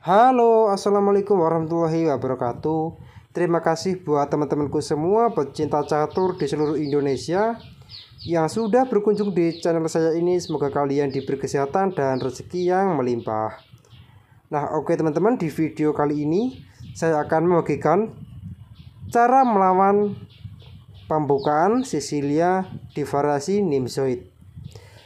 Halo, assalamualaikum warahmatullahi wabarakatuh. Terima kasih buat teman-temanku semua pecinta catur di seluruh Indonesia yang sudah berkunjung di channel saya ini. Semoga kalian diberi kesehatan dan rezeki yang melimpah. Nah, oke teman-teman, di video kali ini saya akan membagikan cara melawan pembukaan Sisilia di variasi Nimzoid.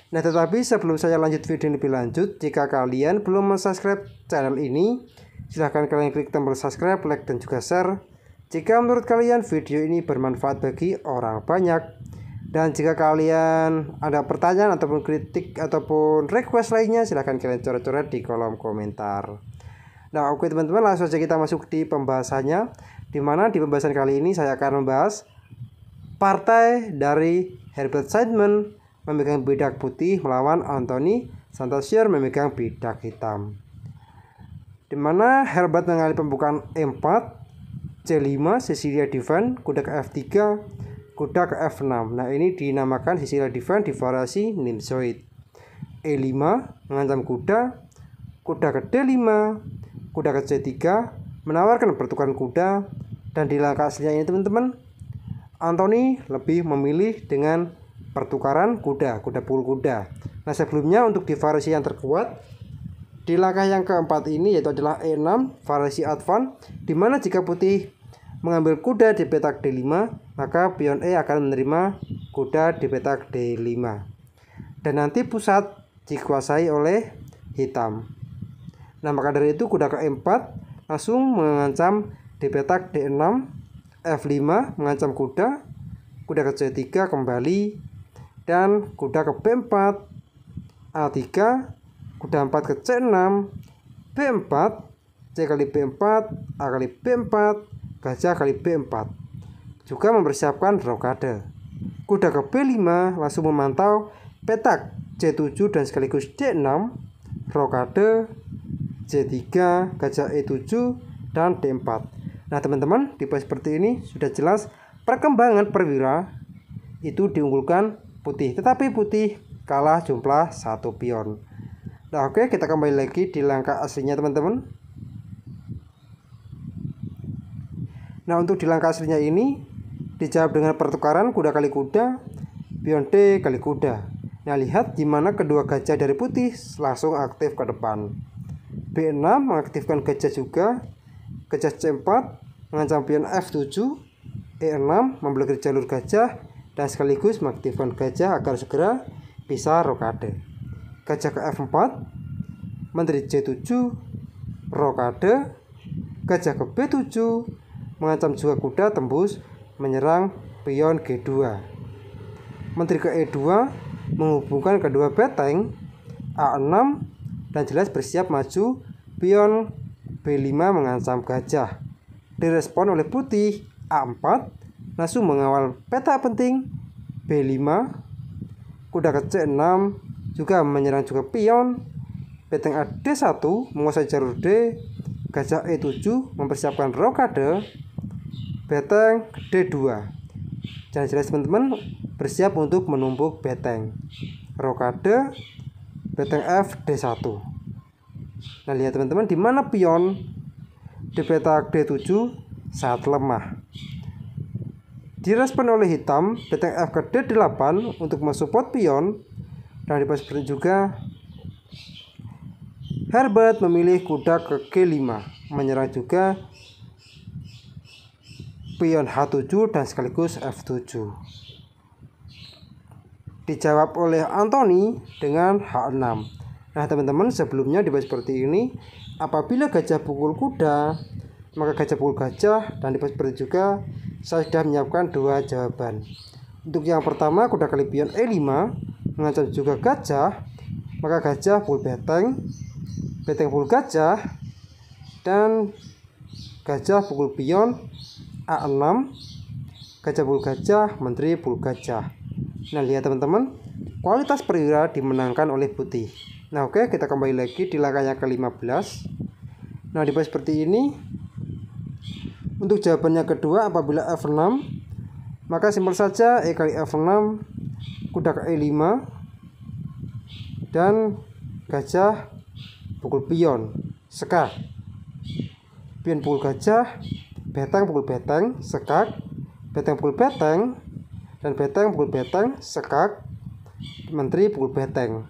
Nah, tetapi sebelum saya lanjut video lebih lanjut, jika kalian belum subscribe channel ini, silahkan kalian klik tombol subscribe, like, dan juga share jika menurut kalian video ini bermanfaat bagi orang banyak. Dan jika kalian ada pertanyaan ataupun kritik ataupun request lainnya, silahkan kalian coret-coret di kolom komentar. Nah, oke teman-teman, langsung saja kita masuk di pembahasannya, dimana di pembahasan kali ini saya akan membahas partai dari Herbert Seidman memegang bedak putih melawan Anthony Santosier memegang bedak hitam, dimana Herbert mengalami pembukaan E4, C5, Sisilia defend, kuda ke F3, kuda ke F6. Nah, ini dinamakan Sisilia defend di variasi Nimzoid. E5 mengancam kuda, kuda ke D5, kuda ke C3, menawarkan pertukaran kuda. Dan di langkah aslinya ini teman-teman, Anthony lebih memilih dengan pertukaran kuda pukul kuda. Nah, sebelumnya untuk di variasi yang terkuat di langkah yang keempat ini, yaitu adalah E6 variasi advance, dimana jika putih mengambil kuda di petak D5, maka pion E akan menerima kuda di petak D5 dan nanti pusat dikuasai oleh hitam. Nah, maka dari itu kuda ke E4 langsung mengancam di petak D6, F5 mengancam kuda ke C3 kembali, dan kuda ke B4, A3, kuda 4 ke C6, B4, C kali B4, A kali B4, gajah kali B4. Juga mempersiapkan rokade. Kuda ke B5 langsung memantau petak C7 dan sekaligus D6, rokade, C3, gajah E7, dan D4. Nah teman-teman, tipe seperti ini sudah jelas perkembangan perwira itu diunggulkan putih, tetapi putih kalah jumlah satu pion. Nah, oke, kita kembali lagi di langkah aslinya teman-teman. Nah, untuk di langkah aslinya ini dijawab dengan pertukaran kuda kali kuda, pion D kali kuda. Nah, lihat di mana kedua gajah dari putih langsung aktif ke depan. B6 mengaktifkan gajah juga, gajah C4 mengancam pion F7, E6 memblokir jalur gajah dan sekaligus mengaktifkan gajah agar segera bisa rokade. Gajah ke F4, menteri C7, rokade, gajah ke B7, mengancam juga kuda tembus menyerang pion G2. Menteri ke E2 menghubungkan kedua beteng A6 dan jelas bersiap maju pion B5 mengancam gajah. Direspon oleh putih A4 langsung mengawal peta penting B5, kuda ke C6 juga menyerang juga pion, beteng AD1 menguasai jalur D, gajah E7 mempersiapkan rokade, beteng D2. Jangan jelas teman-teman bersiap untuk menumpuk beteng, rokade, beteng F D1. Nah, lihat teman-teman di mana pion di petak D7 saat lemah. Direspon oleh hitam, beteng F ke D8 untuk mensupport pion, dan di seperti juga Herbert memilih kuda ke G5 menyerang juga pion H7 dan sekaligus F7. Dijawab oleh Anthony dengan H6. Nah teman-teman, sebelumnya di seperti ini, apabila gajah pukul kuda maka gajah pukul gajah, dan di seperti juga saya sudah menyiapkan dua jawaban. Untuk yang pertama, kuda kali pion E5 mengancam juga gajah, maka gajah pukul beteng, beteng pukul gajah, dan gajah pukul pion A6, gajah pukul gajah, menteri pukul gajah. Nah, lihat teman-teman, kualitas perwira dimenangkan oleh putih. Nah, oke, kita kembali lagi di langkah yang ke-15. Nah, di seperti ini. Untuk jawabannya kedua, apabila F6, maka simpel saja E kali F6, kuda ke E5, dan gajah pukul pion, seka. pion pukul gajah, beteng pukul beteng, sekak, beteng pukul beteng, dan beteng pukul beteng, sekak, menteri pukul beteng.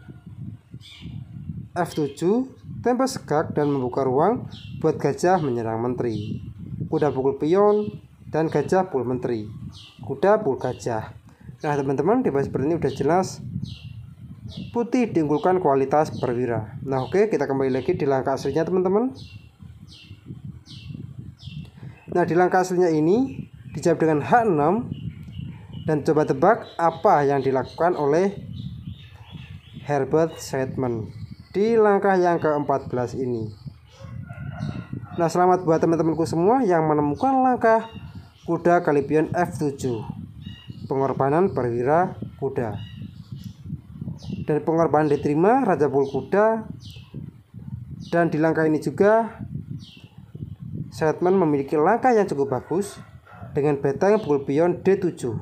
F7 tempo sekak dan membuka ruang buat gajah menyerang menteri. Kuda pukul pion dan gajah pukul menteri. Kuda pukul gajah. Nah teman-teman, di seperti ini udah jelas putih diunggulkan kualitas perwira. Nah oke, kita kembali lagi di langkah aslinya teman-teman. Nah di langkah aslinya ini dijawab dengan H6. Dan coba tebak apa yang dilakukan oleh Herbert Sandman di langkah yang ke-14 ini. Nah selamat buat teman-temanku semua yang menemukan langkah kuda kali pion F7, pengorbanan perwira kuda. Dan pengorbanan diterima, raja pukul kuda. Dan di langkah ini juga Sandman memiliki langkah yang cukup bagus dengan beteng pukul pion D7.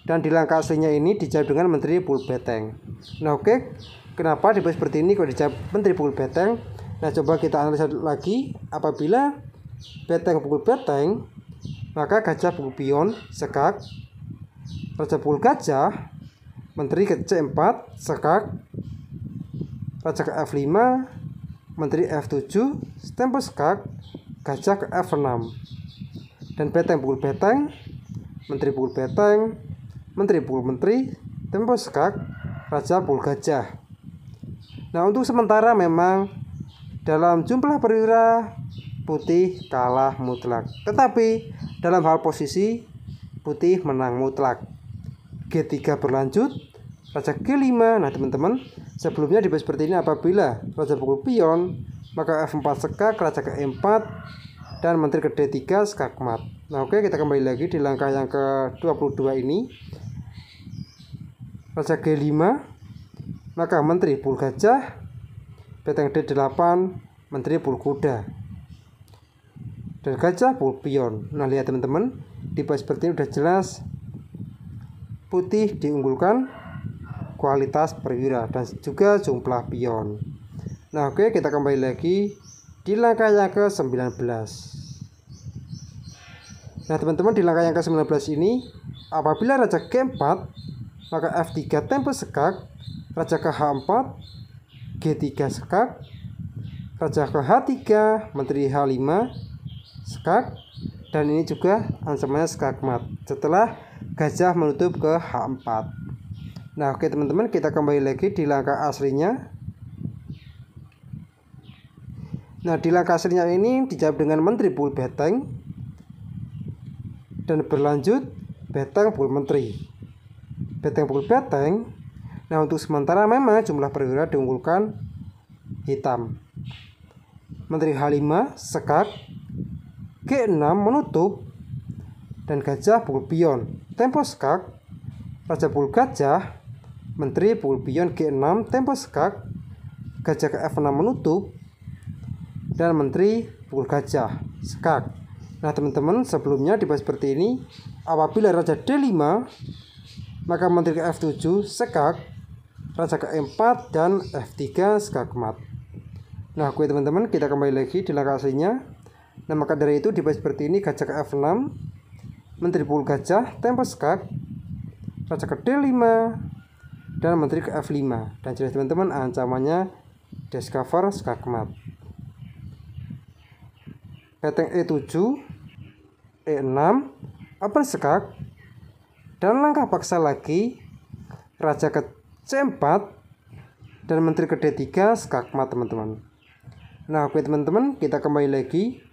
Dan di langkah aslinya ini dijawab dengan menteri pukul beteng. Nah oke, kenapa di seperti ini kok dijawab menteri pukul beteng? Nah coba kita analisa lagi. Apabila beteng pukul beteng, maka gajah pukul pion, sekak, raja pukul gajah, menteri ke C4, sekak, raja ke F5, menteri F7, tempo sekak, gajah ke F6. Dan beteng pukul beteng, menteri pukul beteng, menteri pukul menteri, tempo sekak, raja pukul gajah. Nah untuk sementara memang dalam jumlah perwira putih kalah mutlak, tetapi dalam hal posisi putih menang mutlak. G3 berlanjut, raja G5. Nah teman-teman, sebelumnya di seperti ini apabila raja pukul pion, maka F4 sekak, raja ke E4, dan menteri ke D3 sekak mat. Nah oke, kita kembali lagi di langkah yang ke-22 ini. Raja G5, maka menteri pukul gajah, beteng D8, menteri pukul kuda, dan gajah pukul pion. Nah lihat teman-teman, di seperti ini udah jelas putih diunggulkan kualitas perwira dan juga jumlah pion. Nah oke, kita kembali lagi di langkah yang ke-19. Nah teman-teman, di langkah yang ke-19 ini apabila raja G4, maka F3 tempo sekak, raja ke H4, G3 sekak, raja ke H3, menteri H5 sekak, dan ini juga ancamannya sekak mat setelah gajah menutup ke H4. Nah oke teman-teman, kita kembali lagi di langkah aslinya. Nah di langkah aslinya ini dijawab dengan menteri pukul beteng dan berlanjut beteng pukul menteri, beteng pukul beteng. Nah untuk sementara memang jumlah perwira diunggulkan hitam. Menteri H5 sekak, G6 menutup, dan gajah pukul pion, tempo sekak, raja pukul gajah, menteri pukul pion G6, tempo sekak, gajah ke F6 menutup, dan menteri pukul gajah, sekak. Nah teman-teman, sebelumnya dibahas seperti ini. Apabila raja D5, maka menteri ke F7 sekak, raja ke E4, dan F3 sekak mat. Nah oke teman-teman, kita kembali lagi di langkah aslinya. Nah maka dari itu dibahas seperti ini, gajah ke F6, menteri pukul gajah, tempo sekak, raja ke D5, dan menteri ke F5. Dan jelas teman-teman, ancamannya discover sekak mat. Beteng E7, E6, open sekak, dan langkah paksa lagi, raja ke C4, dan menteri ke D3 sekak mat teman-teman. Nah oke teman-teman, kita kembali lagi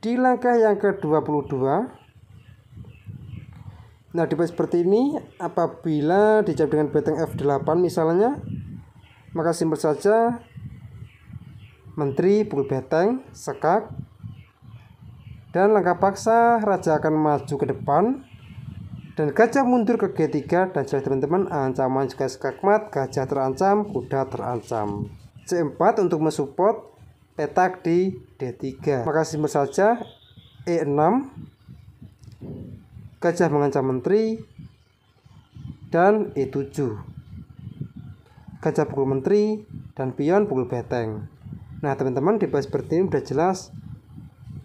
di langkah yang ke-22. Nah di seperti ini, apabila dijawab dengan beteng F8 misalnya, maka simpel saja menteri pukul beteng sekak, dan langkah paksa raja akan maju ke depan dan gajah mundur ke G3. Dan jelas teman-teman, ancaman juga sekak mat, gajah terancam, kuda terancam. C4 untuk mensupport petak di D3, maka simpel saja E6, gajah mengancam menteri, dan E7, gajah pukul menteri, dan pion pukul beteng. Nah teman-teman, di poin seperti ini udah jelas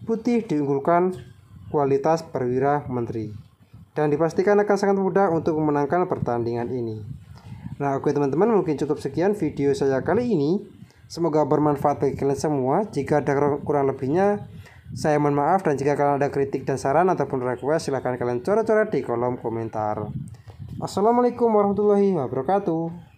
putih diunggulkan kualitas perwira menteri, dan dipastikan akan sangat mudah untuk memenangkan pertandingan ini. Nah oke teman-teman, mungkin cukup sekian video saya kali ini. Semoga bermanfaat bagi kalian semua. Jika ada kurang lebihnya, saya mohon maaf, dan jika kalian ada kritik dan saran ataupun request, silahkan kalian coret-coret di kolom komentar. Assalamualaikum warahmatullahi wabarakatuh.